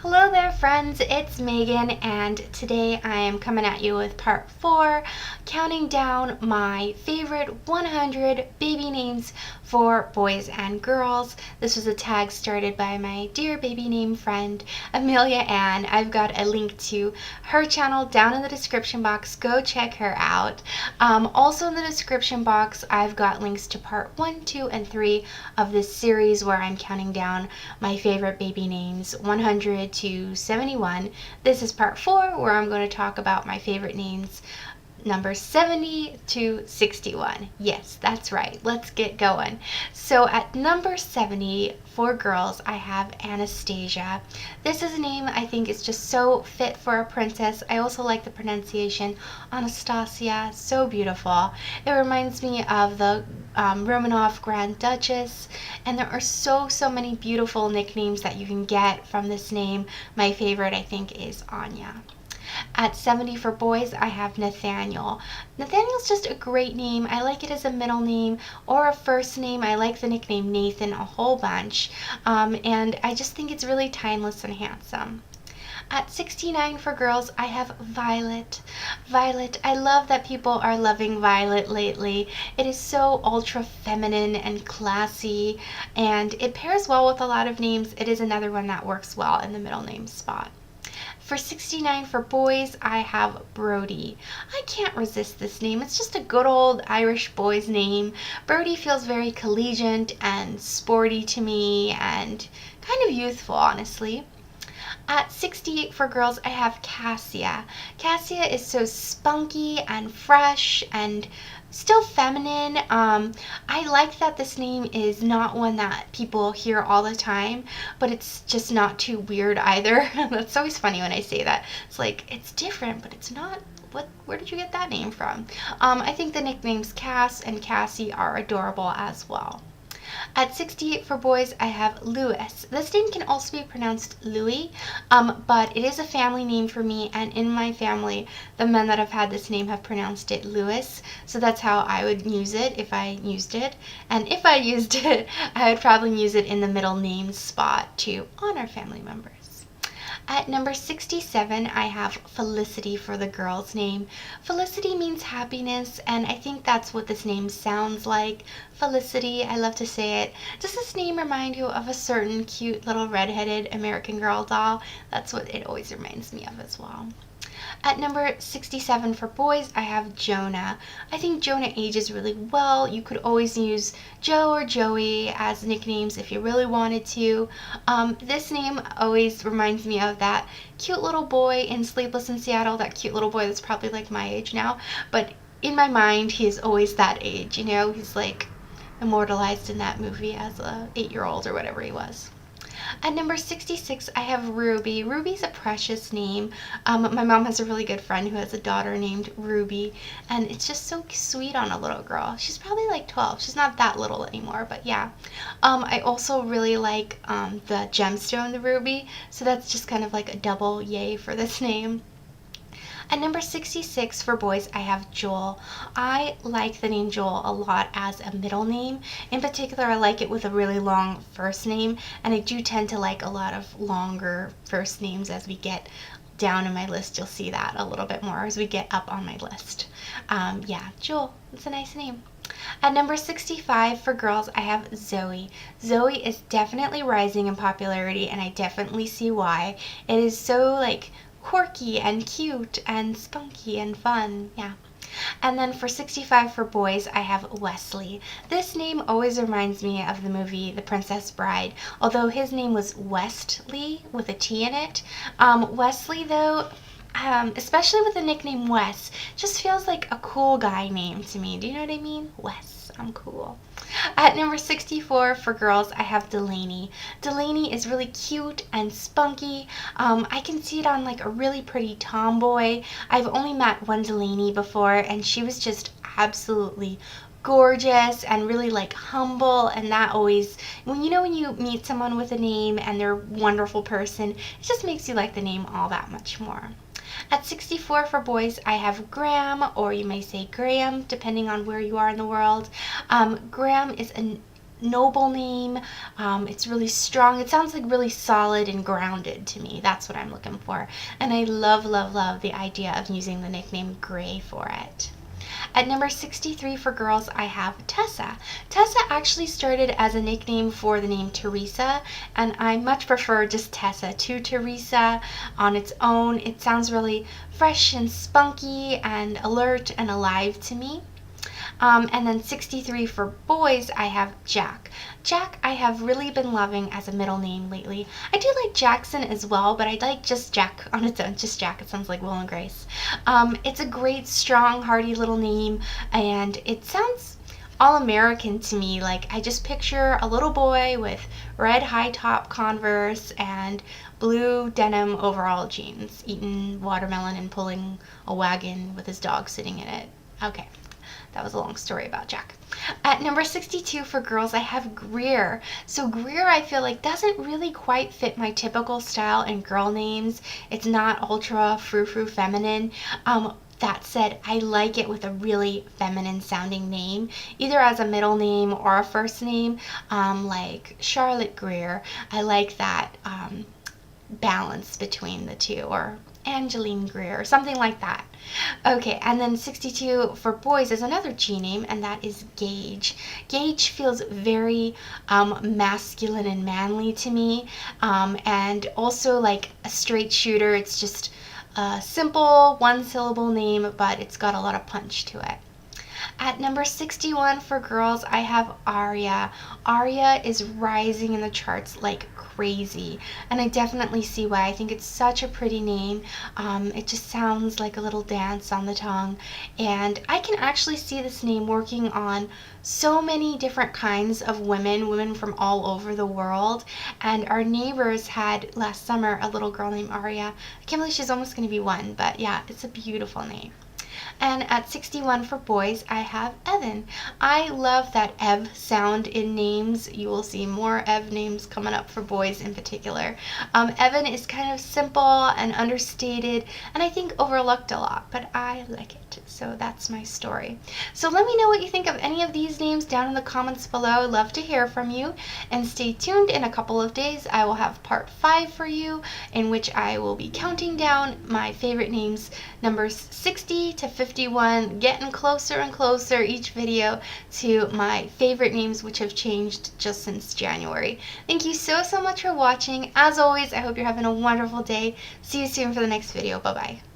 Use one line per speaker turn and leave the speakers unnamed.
Hello there friends, it's Megan and today I am coming at you with part 4, counting down my favorite 100 baby names for boys and girls. This was a tag started by my dear baby name friend Amelia Ann. I've got a link to her channel down in the description box, go check her out. Also in the description box I've got links to part 1, 2, and 3 of this series where I'm counting down my favorite baby names 100 to 71. This is part 4 where I'm going to talk about my favorite names number 70 to 61. Yes, that's right. Let's get going. So at number 70 for girls, I have Anastasia. This is a name I think is just so fit for a princess. I also like the pronunciation Anastasia, so beautiful. It reminds me of the Romanov Grand Duchess, and there are so many beautiful nicknames that you can get from this name. My favorite I think is Arya. At 70 for boys, I have Nathaniel. Nathaniel's just a great name. I like it as a middle name or a first name. I like the nickname Nathan a whole bunch, and I just think it's really timeless and handsome. At 69 for girls, I have Violet. Violet, I love that people are loving Violet lately. It is so ultra feminine and classy, and it pairs well with a lot of names. It is another one that works well in the middle name spot. For 69 for boys, I have Brody. I can't resist this name. It's just a good old Irish boy's name. Brody feels very collegiate and sporty to me and kind of youthful, honestly. At 68 for girls, I have Cassia. Cassia is so spunky and fresh and still feminine. I like that this name is not one that people hear all the time, but it's just not too weird either. That's always funny when I say that. It's like, it's different, but it's not. Where did you get that name from? I think the nicknames Cass and Cassie are adorable as well. At 68 for boys, I have Lois. This name can also be pronounced Louis, but it is a family name for me, and in my family, the men that have had this name have pronounced it Louis, so that's how I would use it if I used it. And if I used it, I would probably use it in the middle name spot to honor family members. At number 67, I have Felicity for the girl's name. Felicity means happiness, and I think that's what this name sounds like. Felicity, I love to say it. Does this name remind you of a certain cute little redheaded American Girl doll? That's what it always reminds me of as well. At number 67 for boys, I have Jonah. I think Jonah ages really well. You could always use Joe or Joey as nicknames if you really wanted to. This name always reminds me of that cute little boy in Sleepless in Seattle, that cute little boy that's probably like my age now, but in my mind, he's always that age, you know? He's like immortalized in that movie as a 8-year-old or whatever he was. At number 66, I have Ruby. Ruby's a precious name. My mom has a really good friend who has a daughter named Ruby, and it's just so sweet on a little girl. She's probably like 12. She's not that little anymore, but yeah. I also really like the gemstone, the ruby, so that's just kind of like a double yay for this name. At number 66 for boys, I have Joel. I like the name Joel a lot as a middle name. In particular, I like it with a really long first name, and I do tend to like a lot of longer first names. As we get down in my list, you'll see that a little bit more as we get up on my list. Yeah, Joel, it's a nice name. At number 65 for girls, I have Zoey. Zoey is definitely rising in popularity, and I definitely see why. It is so like quirky and cute and spunky and fun, yeah. And then for 65 for boys, I have Wesley. This name always reminds me of the movie The Princess Bride, although his name was Westley with a T in it. Wesley, though, especially with the nickname Wes, just feels like a cool guy name to me. Do you know what I mean? Wes, I'm cool. At number 64 for girls, I have Delaney. Delaney is really cute and spunky. I can see it on like a really pretty tomboy. I've only met one Delaney before, and she was just absolutely gorgeous and really like humble, and that always, when you meet someone with a name and they're a wonderful person, it just makes you like the name all that much more. At 64 for boys, I have Graham, or you may say Graham, depending on where you are in the world. Graham is a noble name. It's really strong. It sounds like really solid and grounded to me. That's what I'm looking for. And I love, love, love the idea of using the nickname Gray for it. At number 63 for girls, I have Tessa. Tessa actually started as a nickname for the name Teresa, and I much prefer just Tessa to Teresa on its own. It sounds really fresh and spunky and alert and alive to me. And then 63 for boys, I have Jack. Jack I have really been loving as a middle name lately. I do like Jackson as well, but I like just Jack on its own. Just Jack, it sounds like Will and Grace. It's a great, strong, hearty little name, and it sounds all-American to me. Like, I just picture a little boy with red high-top Converse and blue denim overall jeans, eating watermelon and pulling a wagon with his dog sitting in it. Okay. That was a long story about Jack. At number 62 for girls, I have Greer. So Greer, I feel like, doesn't really quite fit my typical style and girl names. It's not ultra frou-frou feminine. That said, I like it with a really feminine sounding name, either as a middle name or a first name, like Charlotte Greer. I like that balance between the two, or Angeline Greer, or something like that. Okay, and then 62 for boys is another G name, and that is Gage. Gage feels very masculine and manly to me, and also like a straight shooter. It's just a simple one-syllable name, but it's got a lot of punch to it. At number 61 for girls, I have Arya. Arya is rising in the charts like crazy, and I definitely see why. I think it's such a pretty name. It just sounds like a little dance on the tongue, and I can actually see this name working on so many different kinds of women from all over the world. And our neighbors had last summer a little girl named Arya. I can't believe she's almost going to be 1, but yeah, it's a beautiful name. And at 61 for boys, I have Evan. I love that Ev sound in names. You will see more Ev names coming up for boys in particular. Evan is kind of simple and understated, and I think overlooked a lot, but I like it. So that's my story. So let me know what you think of any of these names down in the comments below. I'd love to hear from you. And stay tuned. In a couple of days, I will have part 5 for you, in which I will be counting down my favorite names, numbers 60 to 51, getting closer and closer each video to my favorite names, which have changed just since January. Thank you so much for watching. As always, I hope you're having a wonderful day. See you soon for the next video. Bye-bye.